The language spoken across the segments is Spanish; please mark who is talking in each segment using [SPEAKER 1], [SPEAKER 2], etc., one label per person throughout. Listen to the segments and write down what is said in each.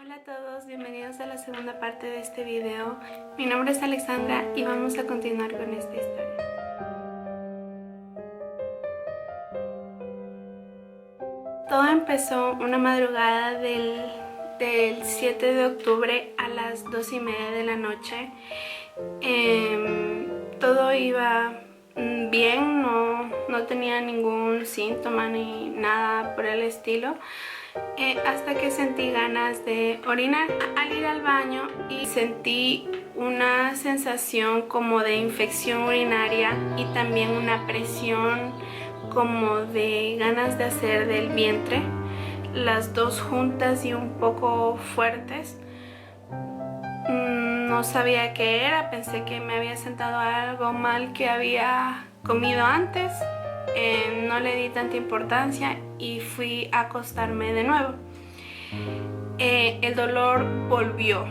[SPEAKER 1] Hola a todos, bienvenidos a la segunda parte de este video. Mi nombre es Alexandra y vamos a continuar con esta historia. Todo empezó una madrugada del 7 de octubre a las 2:30 de la noche. Todo iba bien, no tenía ningún síntoma ni nada por el estilo. Hasta que sentí ganas de orinar al ir al baño y sentí una sensación como de infección urinaria y también una presión como de ganas de hacer del vientre, las dos juntas y un poco fuertes. No sabía qué era, pensé que me había sentado algo mal que había comido antes. No le di tanta importancia y fui a acostarme de nuevo. El dolor volvió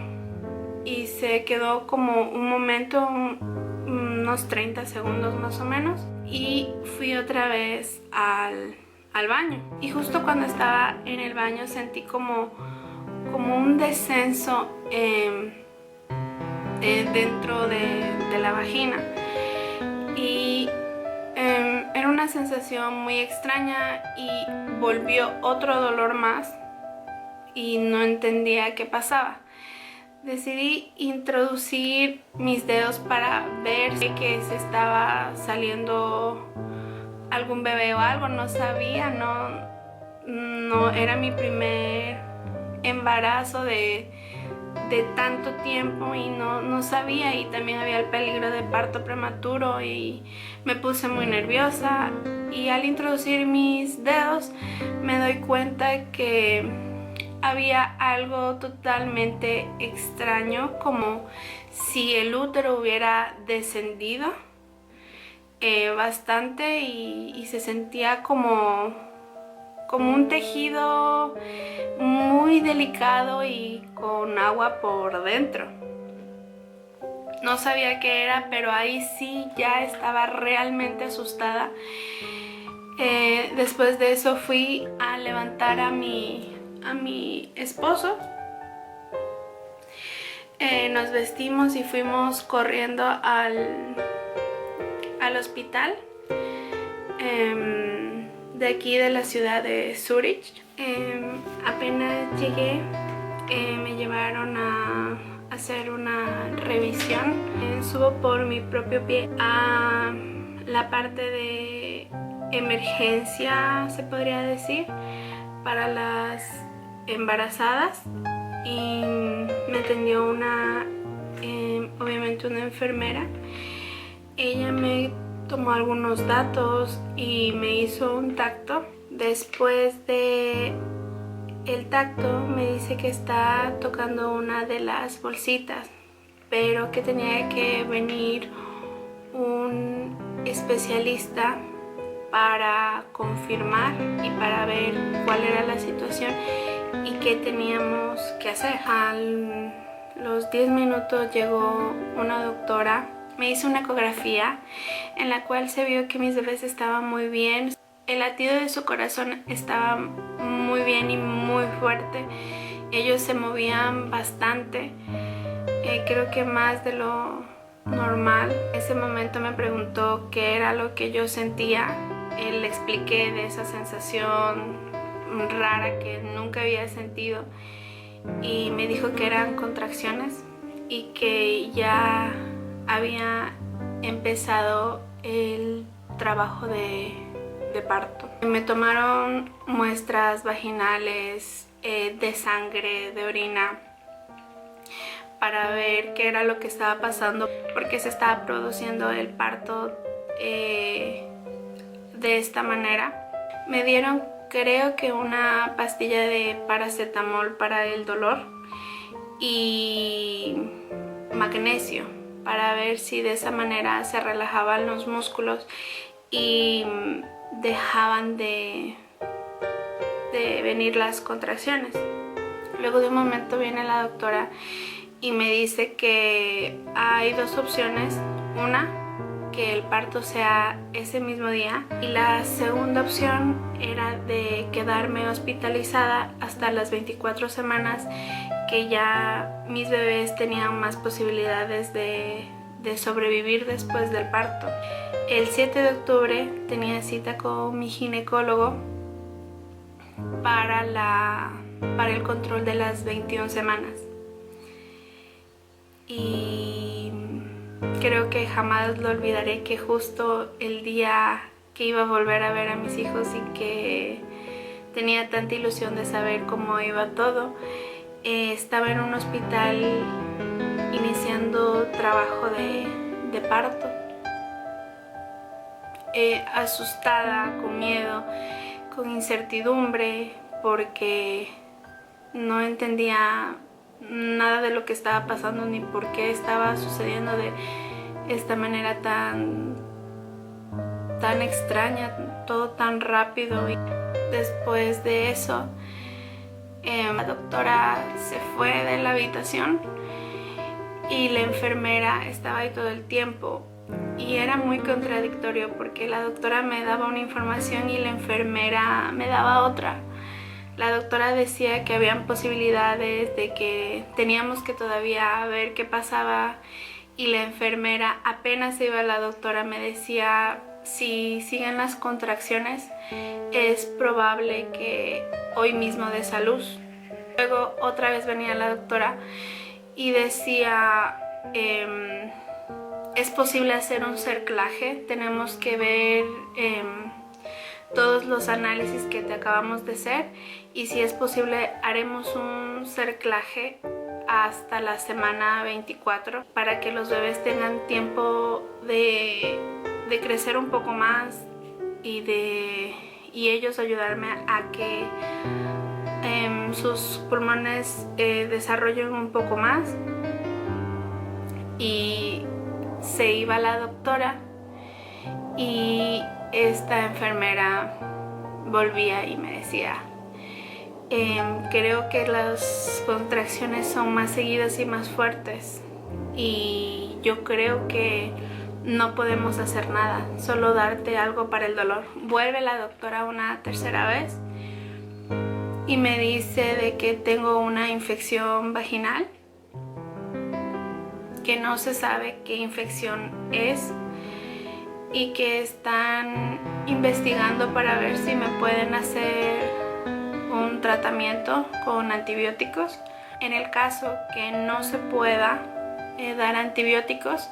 [SPEAKER 1] y se quedó como un momento, unos 30 segundos más o menos, y fui otra vez al baño. Y justo cuando estaba en el baño sentí como un descenso dentro de la vagina, y era una sensación muy extraña y volvió otro dolor más y no entendía qué pasaba. Decidí introducir mis dedos para ver que se estaba saliendo algún bebé o algo. No sabía, no era mi primer embarazo de tanto tiempo y no sabía, y también había el peligro de parto prematuro y me puse muy nerviosa. Y al introducir mis dedos me doy cuenta que había algo totalmente extraño, como si el útero hubiera descendido bastante y se sentía como un tejido muy delicado y con agua por dentro. No sabía qué era, pero ahí sí ya estaba realmente asustada. Después de eso fui a levantar a mi esposo. Nos vestimos y fuimos corriendo al hospital de aquí de la ciudad de Zurich. Apenas llegué, me llevaron a hacer una revisión. Subo por mi propio pie a la parte de emergencia, se podría decir, para las embarazadas, y me atendió obviamente una enfermera. Ella me tomó algunos datos y me hizo un tacto. Después de el tacto me dice que está tocando una de las bolsitas, pero que tenía que venir un especialista para confirmar y para ver cuál era la situación y qué teníamos que hacer. A los 10 minutos llegó una doctora. Me hizo una ecografía en la cual se vio que mis bebés estaban muy bien. El latido de su corazón estaba muy bien y muy fuerte. Ellos se movían bastante, creo que más de lo normal. En ese momento me preguntó qué era lo que yo sentía. Le expliqué de esa sensación rara que nunca había sentido y me dijo que eran contracciones y que ya había empezado el trabajo de parto. Me tomaron muestras vaginales, de sangre, de orina, para ver qué era lo que estaba pasando, porque se estaba produciendo el parto de esta manera. Me dieron, creo que una pastilla de paracetamol para el dolor y magnesio, para ver si de esa manera se relajaban los músculos y dejaban de venir las contracciones. Luego de un momento viene la doctora y me dice que hay dos opciones. Una, que el parto sea ese mismo día, y la segunda opción era de quedarme hospitalizada hasta las 24 semanas que ya mis bebés tenían más posibilidades de sobrevivir después del parto. El 7 de octubre tenía cita con mi ginecólogo para el control de las 21 semanas. Y creo que jamás lo olvidaré, que justo el día que iba a volver a ver a mis hijos y que tenía tanta ilusión de saber cómo iba todo, estaba en un hospital iniciando trabajo de parto, asustada, con miedo, con incertidumbre, porque no entendía nada de lo que estaba pasando ni por qué estaba sucediendo de esta manera tan extraña, todo tan rápido. Y después de eso, la doctora se fue de la habitación y la enfermera estaba ahí todo el tiempo, y era muy contradictorio porque la doctora me daba una información y la enfermera me daba otra. La doctora decía que habían posibilidades, de que teníamos que todavía ver qué pasaba, y la enfermera, apenas iba la doctora, me decía: si siguen las contracciones es probable que hoy mismo des a luz. Luego otra vez venía la doctora y decía: es posible hacer un cerclaje, tenemos que ver todos los análisis que te acabamos de hacer, y si es posible haremos un cerclaje hasta la semana 24 para que los bebés tengan tiempo de crecer un poco más y ellos ayudarme a que sus pulmones desarrollen un poco más. Y se iba la doctora y esta enfermera volvía y me decía: creo que las contracciones son más seguidas y más fuertes, y yo creo que no podemos hacer nada, solo darte algo para el dolor. Vuelve la doctora una tercera vez y me dice de que tengo una infección vaginal, que no se sabe qué infección es y que están investigando para ver si me pueden hacer un tratamiento con antibióticos. En el caso que no se pueda dar antibióticos,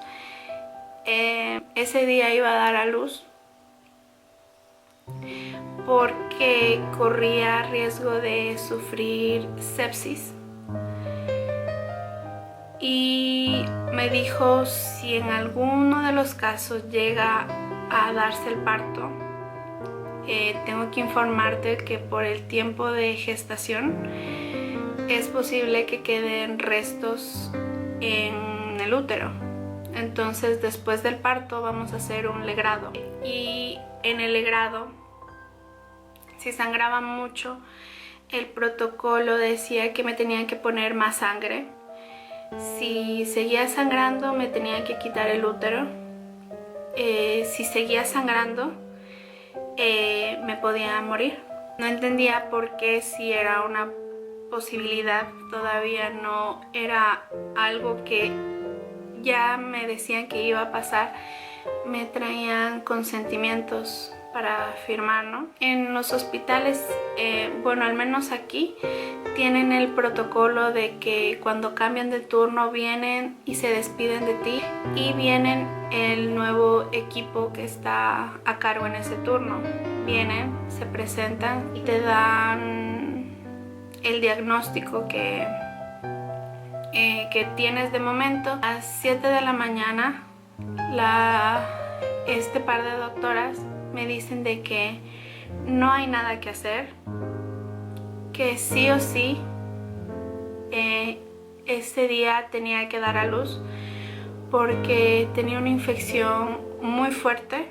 [SPEAKER 1] ese día iba a dar a luz porque corría riesgo de sufrir sepsis. Y me dijo: si en alguno de los casos llega a darse el parto, tengo que informarte que por el tiempo de gestación es posible que queden restos en el útero. Entonces después del parto vamos a hacer un legrado, y en el legrado, si sangraba mucho, el protocolo decía que me tenían que poner más sangre. Si seguía sangrando me tenían que quitar el útero. Si seguía sangrando me podía morir. No entendía por qué, si era una posibilidad, todavía no era algo que ya me decían que iba a pasar, me traían consentimientos para firmar, ¿no? En los hospitales, bueno, al menos aquí, tienen el protocolo de que cuando cambian de turno vienen y se despiden de ti, y vienen el nuevo equipo que está a cargo en ese turno. Vienen, se presentan y te dan el diagnóstico que tienes de momento. A las 7 de la mañana, este par de doctoras me dicen de que no hay nada que hacer, que sí o sí ese día tenía que dar a luz porque tenía una infección muy fuerte,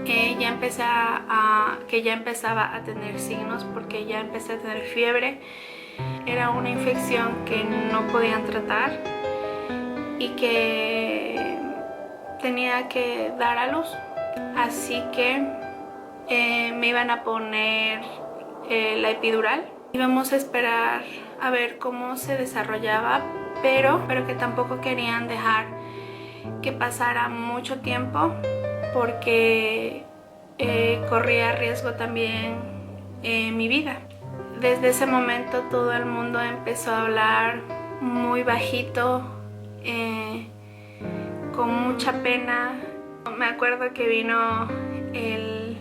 [SPEAKER 1] que ya empezaba a tener signos, porque ya empecé a tener fiebre. Era una infección que no podían tratar y que tenía que dar a luz. Así que me iban a poner la epidural Íbamos a esperar a ver cómo se desarrollaba, pero que tampoco querían dejar que pasara mucho tiempo porque corría riesgo también mi vida. Desde ese momento todo el mundo empezó a hablar muy bajito, con mucha pena. Me acuerdo que vino el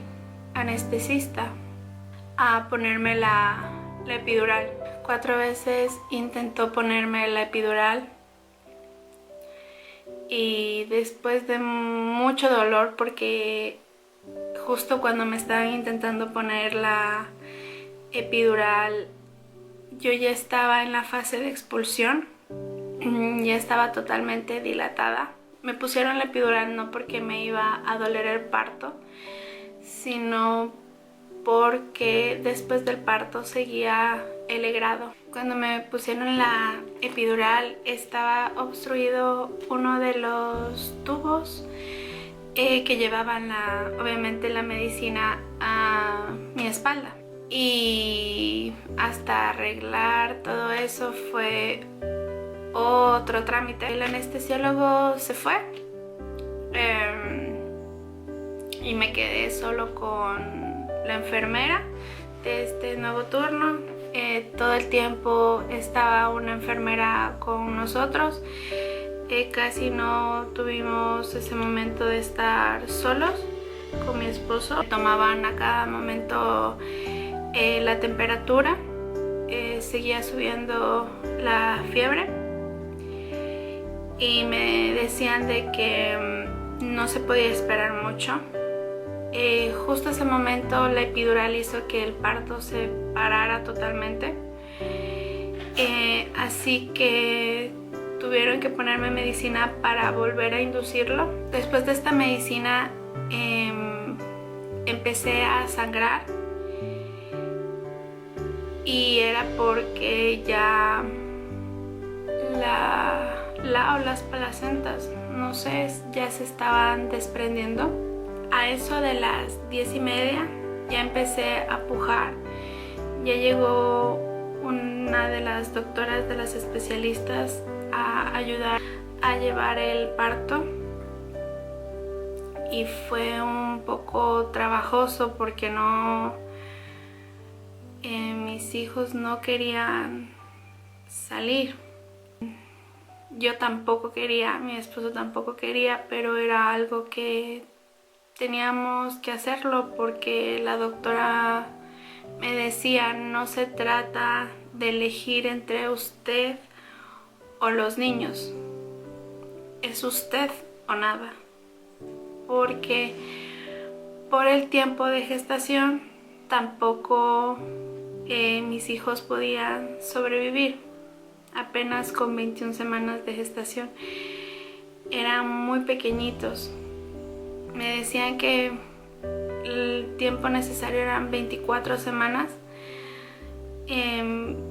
[SPEAKER 1] anestesista a ponerme la epidural. 4 veces intentó ponerme la epidural y después de mucho dolor, porque justo cuando me estaban intentando poner la epidural yo ya estaba en la fase de expulsión, ya estaba totalmente dilatada. Me pusieron la epidural no porque me iba a doler el parto, sino porque después del parto seguía el legrado. Cuando me pusieron la epidural estaba obstruido uno de los tubos que llevaban obviamente la medicina a mi espalda, y hasta arreglar todo eso fue otro trámite. El anestesiólogo se fue y me quedé solo con la enfermera de este nuevo turno. Todo el tiempo estaba una enfermera con nosotros. Casi no tuvimos ese momento de estar solos con mi esposo. Tomaban a cada momento la temperatura, seguía subiendo la fiebre y me decían de que no se podía esperar mucho. Justo ese momento la epidural hizo que el parto se parara totalmente, así que tuvieron que ponerme medicina para volver a inducirlo. Después de esta medicina empecé a sangrar, y era porque ya las placentas, no sé, ya se estaban desprendiendo. A eso de las 10:30 ya empecé a pujar. Ya llegó una de las doctoras, de las especialistas, a ayudar a llevar el parto, y fue un poco trabajoso porque mis hijos no querían salir. Yo tampoco quería, mi esposo tampoco quería, pero era algo que teníamos que hacerlo porque la doctora me decía: no se trata de elegir entre usted o los niños, es usted o nada, porque por el tiempo de gestación tampoco mis hijos podían sobrevivir. Apenas con 21 semanas de gestación, eran muy pequeños. Me decían que el tiempo necesario eran 24 semanas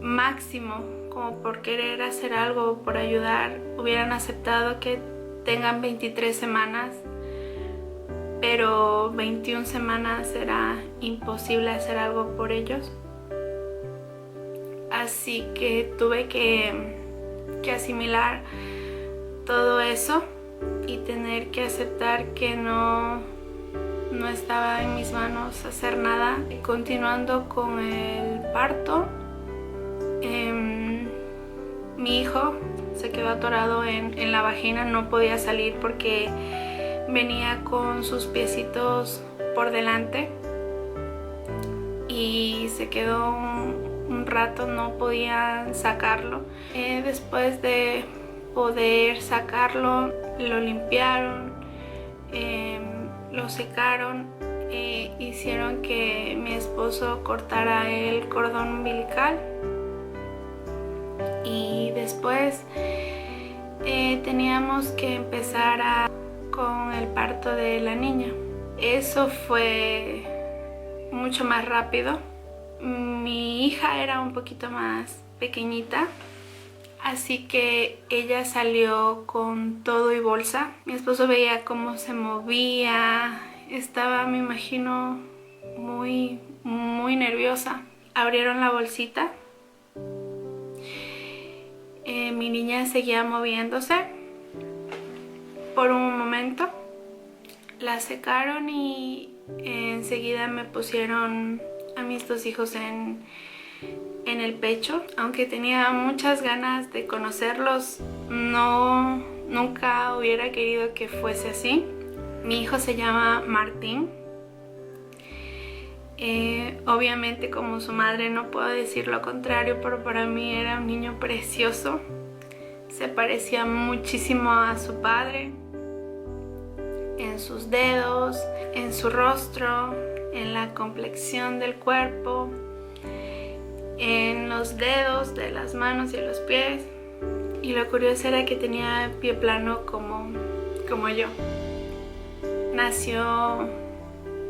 [SPEAKER 1] máximo, como por querer hacer algo, por ayudar, hubieran aceptado que tengan 23 semanas, pero 21 semanas era imposible hacer algo por ellos. Así que tuve que asimilar todo eso y tener que aceptar que no estaba en mis manos hacer nada. Continuando con el parto, mi hijo se quedó atorado en la vagina, no podía salir porque venía con sus piecitos por delante y se quedó un rato, no podían sacarlo. Después de poder sacarlo, lo limpiaron, lo secaron, hicieron que mi esposo cortara el cordón umbilical, y después teníamos que empezar con el parto de la niña. Eso fue mucho más rápido. Mi hija era un poquito más pequeñita, así que ella salió con todo y bolsa. Mi esposo veía cómo se movía, estaba, me imagino, muy nerviosa. abrieron la bolsita. Mi niña seguía moviéndose por un momento. La secaron y enseguida me pusieron a mis dos hijos en el pecho. Aunque tenía muchas ganas de conocerlos, nunca hubiera querido que fuese así. Mi hijo se llama Martín. Obviamente, como su madre, no puedo decir lo contrario, pero para mí era un niño precioso. Se parecía muchísimo a su padre, en sus dedos, en su rostro, en la complexión del cuerpo, en los dedos de las manos y los pies. Y lo curioso era que tenía pie plano como yo. Nació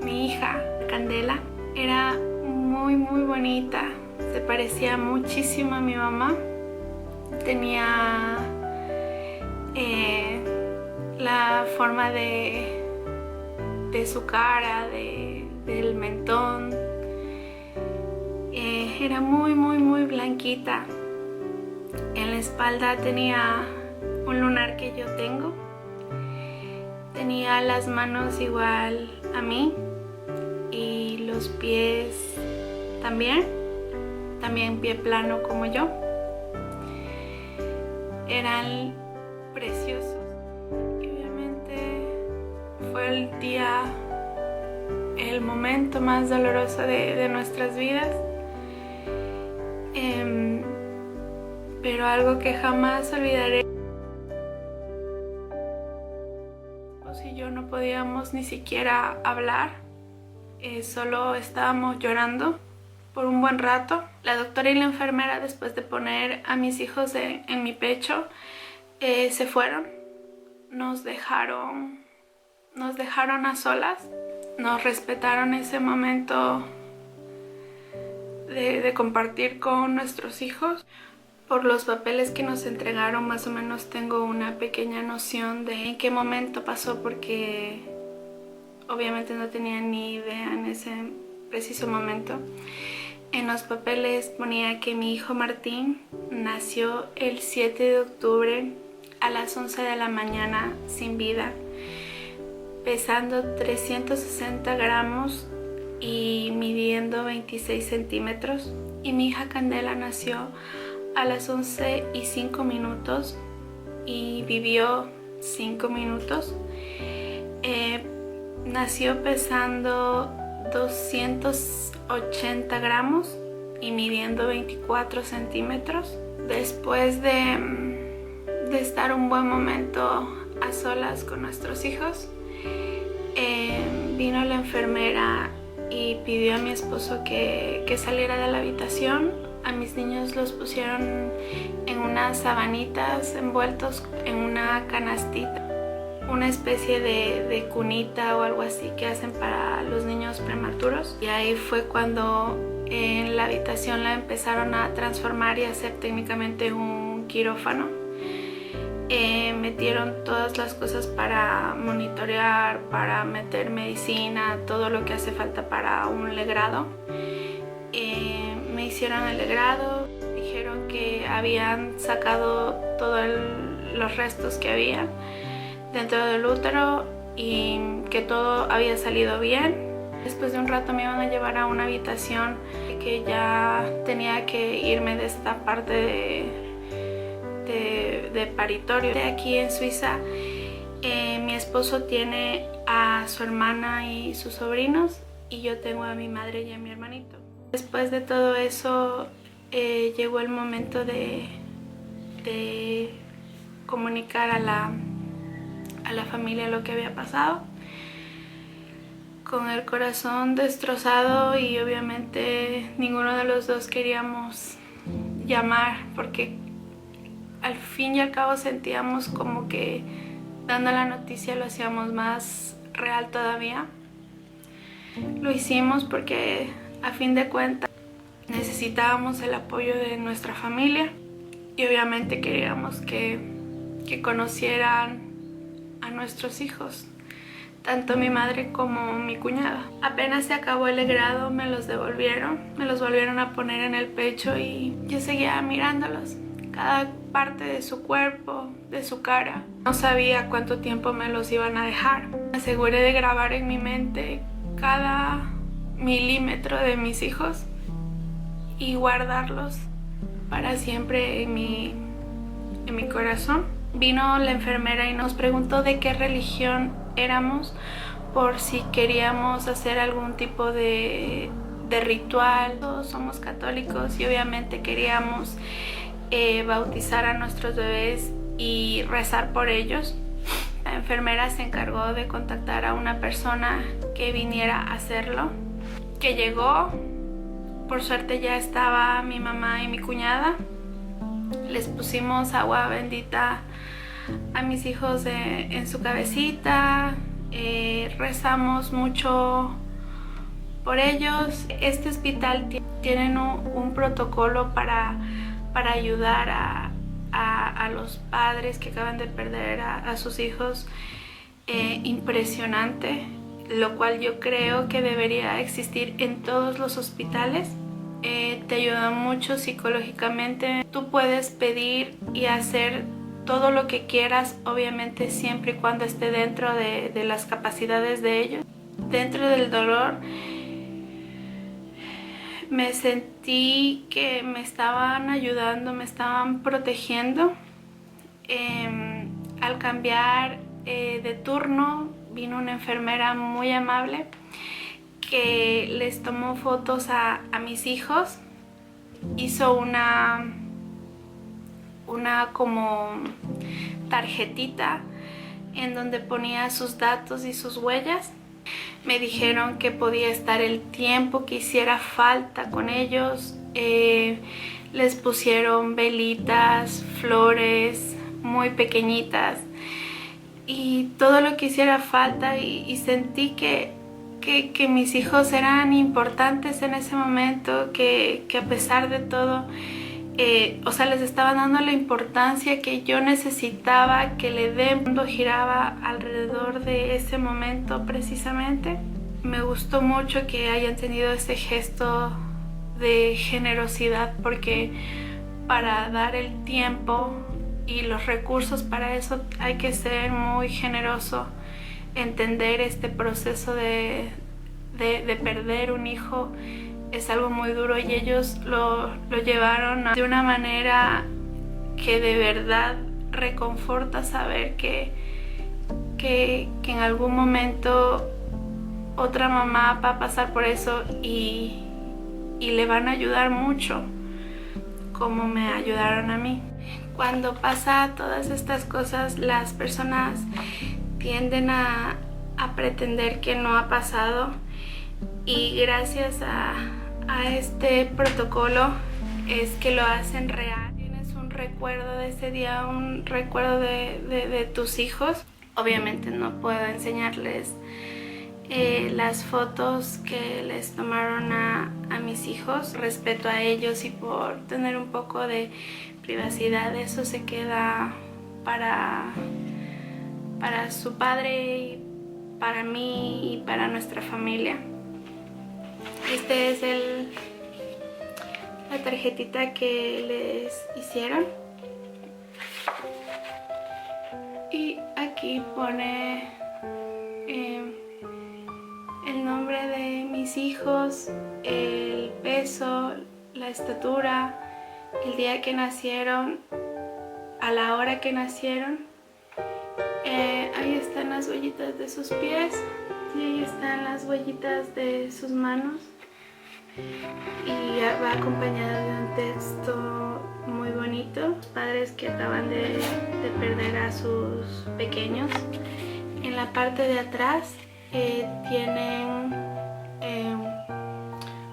[SPEAKER 1] mi hija, Candela. Era muy bonita, se parecía muchísimo a mi mamá. Tenía la forma de su cara, del mentón. Era muy blanquita. En la espalda tenía un lunar que yo tengo. Tenía las manos igual a mí y los pies también pie plano como yo. Eran preciosos y obviamente fue el momento más doloroso de nuestras vidas, pero algo que jamás olvidaré. Y yo no podíamos ni siquiera hablar, solo estábamos llorando por un buen rato. La doctora y la enfermera, después de poner a mis hijos en mi pecho, se fueron. Nos dejaron a solas. Nos respetaron ese momento de compartir con nuestros hijos. Por los papeles que nos entregaron, más o menos tengo una pequeña noción de en qué momento pasó, porque obviamente no tenía ni idea en ese preciso momento. En los papeles ponía que mi hijo Martín nació el 7 de octubre a las 11 de la mañana sin vida, pesando 360 gramos y midiendo 26 centímetros. Y mi hija Candela nació a las 11:05 y vivió 5 minutos. Nació pesando 280 gramos y midiendo 24 centímetros. Después de estar un buen momento a solas con nuestros hijos, vino la enfermera y pidió a mi esposo que saliera de la habitación. A mis niños los pusieron en unas sabanitas envueltos en una canastita, una especie de cunita o algo así que hacen para los niños prematuros. Y ahí fue cuando en la habitación la empezaron a transformar y hacer técnicamente un quirófano. Metieron todas las cosas para monitorear, para meter medicina, todo lo que hace falta para un legrado. Me hicieron el legrado, dijeron que habían sacado todos los restos que había dentro del útero y que todo había salido bien. Después de un rato me iban a llevar a una habitación, que ya tenía que irme de esta parte de paritorio. De aquí en Suiza, mi esposo tiene a su hermana y sus sobrinos, y yo tengo a mi madre y a mi hermanito. Después de todo eso, llegó el momento de comunicar a la familia lo que había pasado. Con el corazón destrozado, y obviamente ninguno de los dos queríamos llamar, porque al fin y al cabo sentíamos como que dando la noticia lo hacíamos más real todavía. Lo hicimos porque a fin de cuentas necesitábamos el apoyo de nuestra familia, y obviamente queríamos que conocieran a nuestros hijos. tanto mi madre como mi cuñada. Apenas se acabó el grado me los volvieron a poner en el pecho y yo seguía mirándolos, cada parte de su cuerpo, de su cara. No sabía cuánto tiempo me los iban a dejar. Me aseguré de grabar en mi mente cada milímetro de mis hijos y guardarlos para siempre en mi corazón. Vino la enfermera y nos preguntó de qué religión éramos, por si queríamos hacer algún tipo de ritual. Todos somos católicos y obviamente queríamos bautizar a nuestros bebés y rezar por ellos. La enfermera se encargó de contactar a una persona que viniera a hacerlo, que llegó. Por suerte ya estaba mi mamá y mi cuñada. Les pusimos agua bendita a mis hijos en su cabecita, rezamos mucho por ellos. Este hospital tienen un protocolo para ayudar a los padres que acaban de perder a sus hijos, impresionante, lo cual yo creo que debería existir en todos los hospitales. Te ayuda mucho psicológicamente. Tú puedes pedir y hacer todo lo que quieras, obviamente siempre y cuando esté dentro de las capacidades de ellos. Dentro del dolor me sentí que me estaban ayudando, me estaban protegiendo. Al cambiar de turno vino una enfermera muy amable que les tomó fotos a mis hijos. Hizo una como tarjetita en donde ponía sus datos y sus huellas. Me dijeron que podía estar el tiempo que hiciera falta con ellos. Les pusieron velitas, flores muy pequeñitas y todo lo que hiciera falta, y sentí que mis hijos eran importantes en ese momento, que a pesar de todo, les estaban dando la importancia que yo necesitaba que le den. El mundo giraba alrededor de ese momento precisamente. Me gustó mucho que hayan tenido ese gesto de generosidad, porque para dar el tiempo y los recursos para eso hay que ser muy generoso, entender este proceso de perder un hijo. Es algo muy duro y ellos lo llevaron de una manera que de verdad reconforta saber que en algún momento otra mamá va a pasar por eso y le van a ayudar mucho, como me ayudaron a mí. Cuando pasa todas estas cosas, las personas tienden a pretender que no ha pasado, y gracias a este protocolo es que lo hacen real. Tienes un recuerdo de ese día, un recuerdo de tus hijos. Obviamente no puedo enseñarles las fotos que les tomaron a mis hijos. Respeto a ellos y por tener un poco de privacidad, eso se queda para su padre y para mí y para nuestra familia. Este es la tarjetita que les hicieron, y aquí pone el nombre de mis hijos, el peso, la estatura, el día que nacieron, a la hora que nacieron. Ahí están las huellitas de sus pies y ahí están las huellitas de sus manos, y va acompañada de un texto muy bonito. Padres que acaban de perder a sus pequeños. En la parte de atrás tienen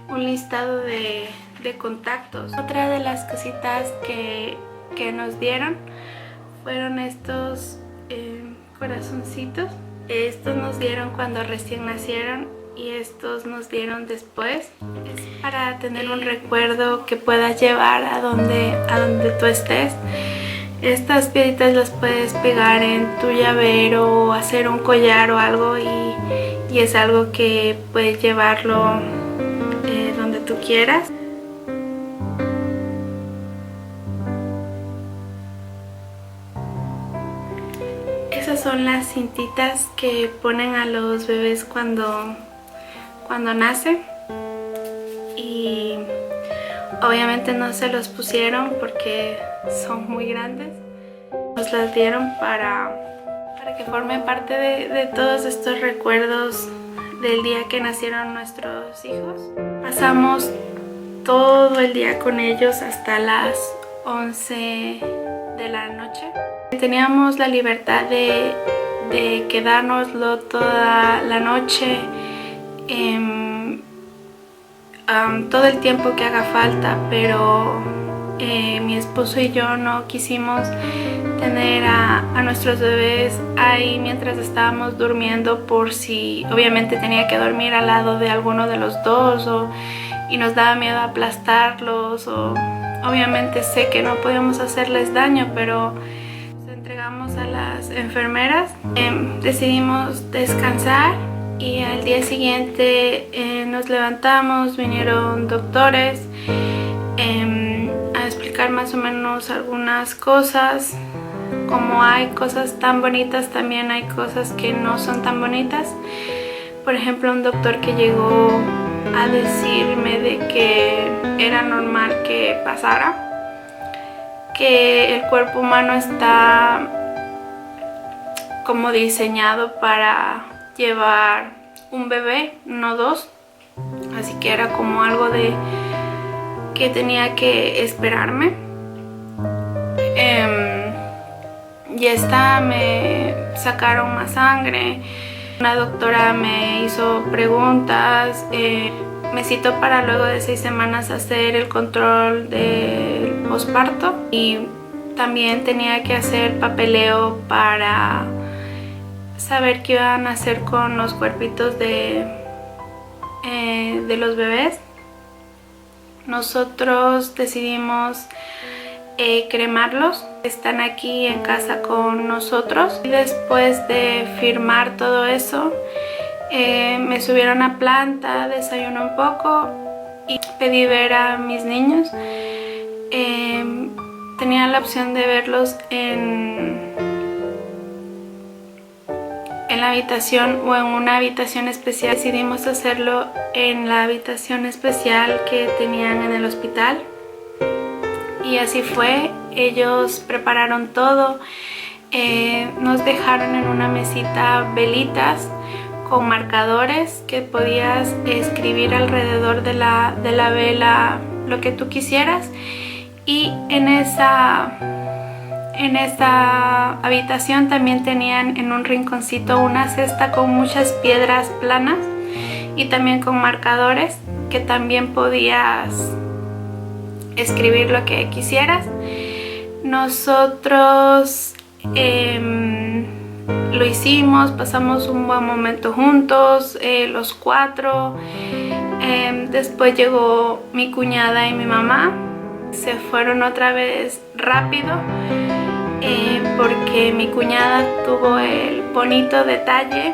[SPEAKER 1] un listado de contactos. Otra de las cositas que nos dieron fueron estos corazoncitos. Estos nos dieron cuando recién nacieron y estos nos dieron después. Es para tener un recuerdo que puedas llevar a donde tú estés. Estas piedritas las puedes pegar en tu llavero o hacer un collar o algo y es algo que puedes llevarlo donde tú quieras. Esas son las cintitas que ponen a los bebés cuando nacen y obviamente no se los pusieron porque son muy grandes. Nos las dieron para que formen parte de todos estos recuerdos del día que nacieron nuestros hijos. Pasamos todo el día con ellos hasta las 11 de la noche. Teníamos la libertad de quedárnoslo toda la noche, todo el tiempo que haga falta, pero mi esposo y yo no quisimos tener a nuestros bebés ahí mientras estábamos durmiendo, por si obviamente tenía que dormir al lado de alguno de los dos y nos daba miedo aplastarlos, o obviamente sé que no podíamos hacerles daño, pero nos entregamos a las enfermeras. Decidimos descansar y al día siguiente nos levantamos, vinieron doctores a explicar más o menos algunas cosas. Como hay cosas tan bonitas, también hay cosas que no son tan bonitas. Por ejemplo, un doctor que llegó a decirme de que era normal que pasara, que el cuerpo humano está como diseñado para llevar un bebé, no dos, así que era como algo de que tenía que esperarme. Ya está, me sacaron más sangre, una doctora me hizo preguntas, me citó para luego de 6 semanas hacer el control del posparto y también tenía que hacer papeleo para saber qué iban a hacer con los cuerpitos de los bebés. Nosotros decidimos cremarlos, están aquí en casa con nosotros. Y después de firmar todo eso, me subieron a planta, desayuné un poco y pedí ver a mis niños. Tenía la opción de verlos en la habitación o en una habitación especial. Decidimos hacerlo en la habitación especial que tenían en el hospital. Y así fue, ellos prepararon todo, nos dejaron en una mesita velitas con marcadores que podías escribir alrededor de la vela lo que tú quisieras, y en esta habitación también tenían en un rinconcito una cesta con muchas piedras planas y también con marcadores que también podías escribir lo que quisieras. Nosotros lo hicimos, pasamos un buen momento juntos, los 4. Después llegó mi cuñada y mi mamá. Se fueron otra vez rápido porque mi cuñada tuvo el bonito detalle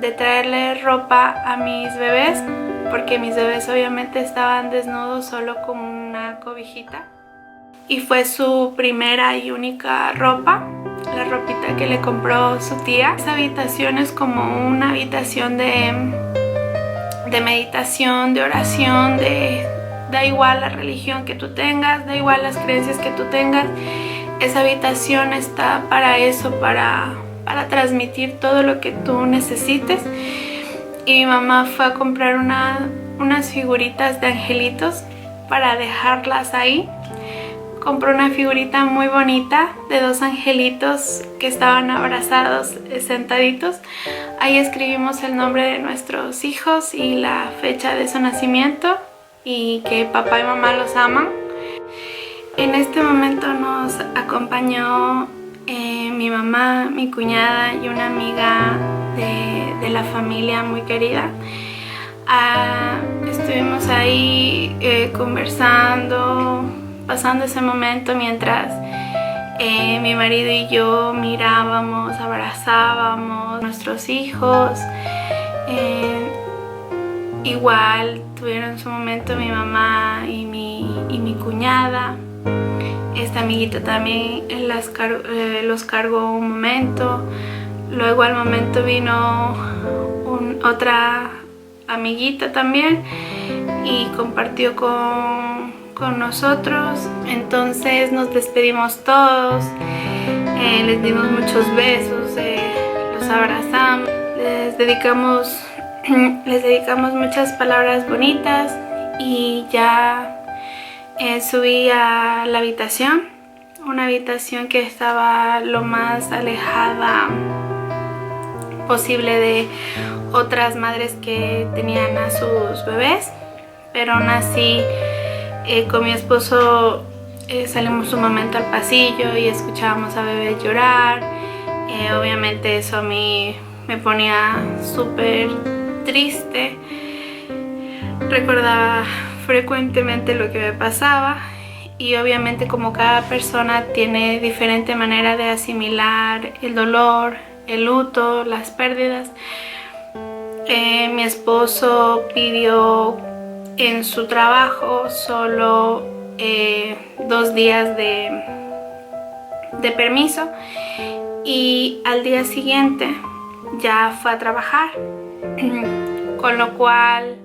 [SPEAKER 1] de traerle ropa a mis bebés, porque mis bebés obviamente estaban desnudos solo con una cobijita, y fue su primera y única ropa, la ropita que le compró su tía. Esa habitación es como una habitación de meditación, de oración, da igual la religión que tú tengas, da igual las creencias que tú tengas, esa habitación está para eso, para transmitir todo lo que tú necesites. Y mi mamá fue a comprar unas figuritas de angelitos para dejarlas ahí. Compró una figurita muy bonita de 2 angelitos que estaban abrazados, sentaditos. Ahí escribimos el nombre de nuestros hijos y la fecha de su nacimiento, y que papá y mamá los aman. En este momento nos acompañó mi mamá, mi cuñada y una amiga de la familia muy querida. Estuvimos ahí conversando, pasando ese momento mientras Mi marido y yo mirábamos, abrazábamos a nuestros hijos. Igual tuvieron su momento mi mamá y mi cuñada. Esta amiguita también los cargó un momento. Luego al momento vino otra amiguita también y compartió con nosotros. Entonces nos despedimos todos, les dimos muchos besos, los abrazamos, les dedicamos muchas palabras bonitas y ya subí a la habitación, una habitación que estaba lo más alejada posible de otras madres que tenían a sus bebés, pero aún así con mi esposo salimos un momento al pasillo y escuchábamos a bebé llorar. Obviamente eso a mí me ponía súper triste. Recordaba frecuentemente lo que me pasaba y obviamente como cada persona tiene diferente manera de asimilar el dolor, el luto, las pérdidas. Mi esposo pidió en su trabajo solo 2 días de permiso y al día siguiente ya fue a trabajar, con lo cual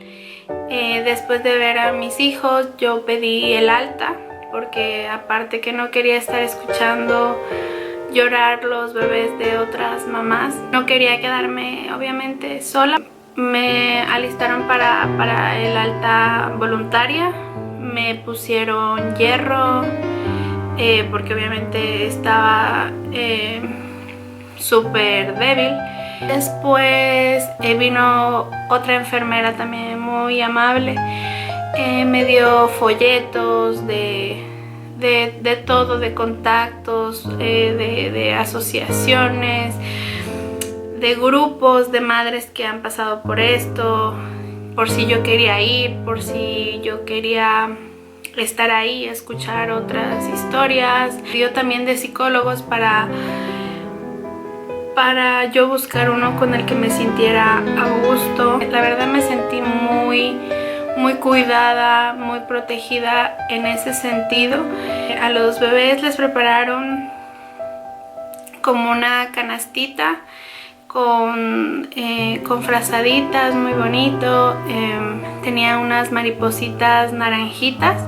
[SPEAKER 1] después de ver a mis hijos yo pedí el alta, porque aparte que no quería estar escuchando llorar los bebés de otras mamás, no quería quedarme obviamente sola. Me alistaron para el alta voluntaria, me pusieron hierro porque obviamente estaba súper débil. Después vino otra enfermera también muy amable, me dio folletos de todo, de contactos, de asociaciones, de grupos de madres que han pasado por esto, por si yo quería ir, por si yo quería estar ahí, escuchar otras historias. Dio también de psicólogos para yo buscar uno con el que me sintiera a gusto. La verdad me sentí muy cuidada, muy protegida en ese sentido. A los bebés les prepararon como una canastita con frazaditas, muy bonito. Tenía unas maripositas naranjitas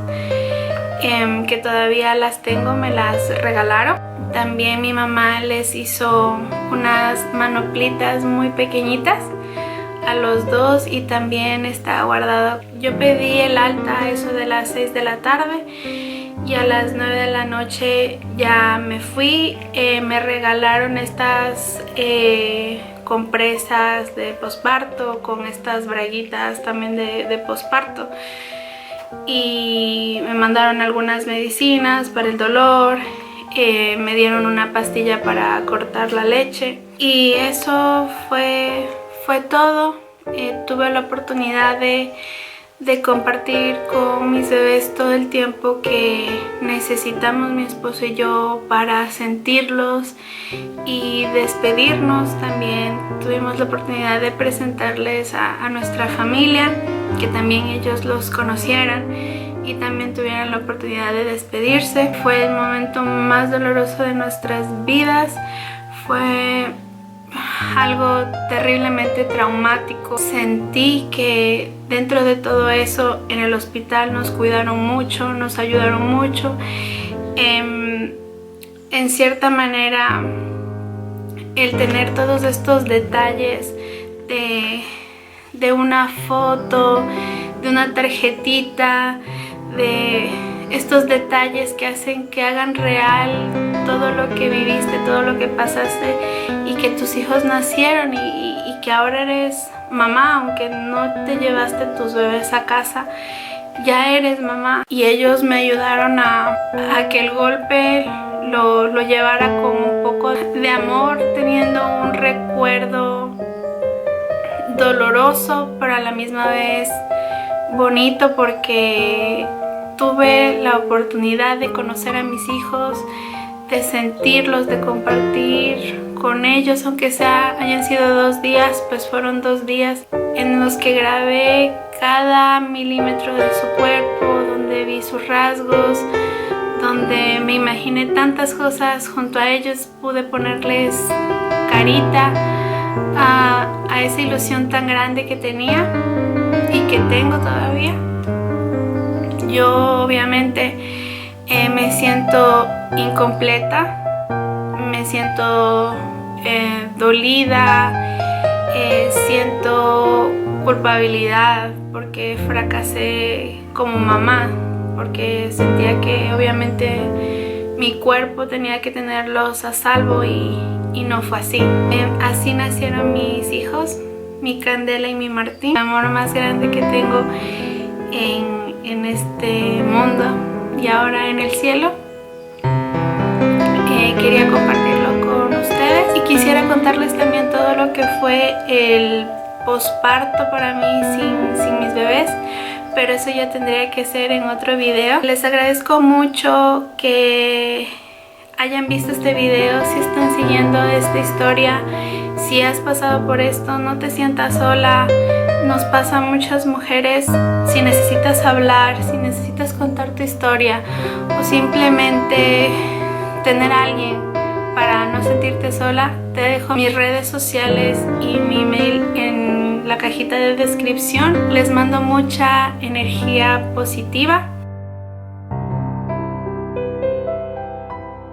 [SPEAKER 1] que todavía las tengo, me las regalaron. También mi mamá les hizo unas manoplitas muy pequeñitas a los dos y también está guardado. Yo pedí el alta a eso de las 6 de la tarde y a las 9 de la noche ya me fui. Me regalaron estas compresas de posparto con estas braguitas también de posparto y me mandaron algunas medicinas para el dolor. Me dieron una pastilla para cortar la leche y eso fue todo. Tuve la oportunidad de compartir con mis bebés todo el tiempo que necesitamos mi esposo y yo para sentirlos y despedirnos. También tuvimos la oportunidad de presentarles a nuestra familia, que también ellos los conocieran y también tuvieran la oportunidad de despedirse. Fue el momento más doloroso de nuestras vidas, fue algo terriblemente traumático. Sentí que dentro de todo eso en el hospital nos cuidaron mucho, nos ayudaron mucho. En cierta manera, el tener todos estos detalles de una foto, de una tarjetita, de estos detalles que hacen que hagan real todo lo que viviste, todo lo que pasaste y que tus hijos nacieron y que ahora eres mamá, aunque no te llevaste tus bebés a casa, ya eres mamá. Y ellos me ayudaron a que el golpe lo llevara con un poco de amor, teniendo un recuerdo doloroso, pero a la misma vez bonito, porque tuve la oportunidad de conocer a mis hijos, de sentirlos, de compartir con ellos, aunque hayan sido 2 días, pues fueron 2 días en los que grabé cada milímetro de su cuerpo, donde vi sus rasgos, donde me imaginé tantas cosas junto a ellos, pude ponerles carita a esa ilusión tan grande que tenía y que tengo todavía. Yo obviamente me siento incompleta, me siento dolida, siento culpabilidad porque fracasé como mamá, porque sentía que obviamente mi cuerpo tenía que tenerlos a salvo y no fue así. Así nacieron mis hijos, mi Candela y mi Martín. El amor más grande que tengo en este mundo y ahora en el cielo. Quería compartirlo con ustedes y quisiera contarles también todo lo que fue el posparto para mí sin mis bebés, pero eso ya tendría que ser en otro video. Les agradezco mucho que hayan visto este video, si están siguiendo esta historia, si has pasado por esto, no te sientas sola. Nos pasa a muchas mujeres. Si necesitas hablar, si necesitas contar tu historia o simplemente tener a alguien para no sentirte sola, te dejo mis redes sociales y mi email en la cajita de descripción. Les mando mucha energía positiva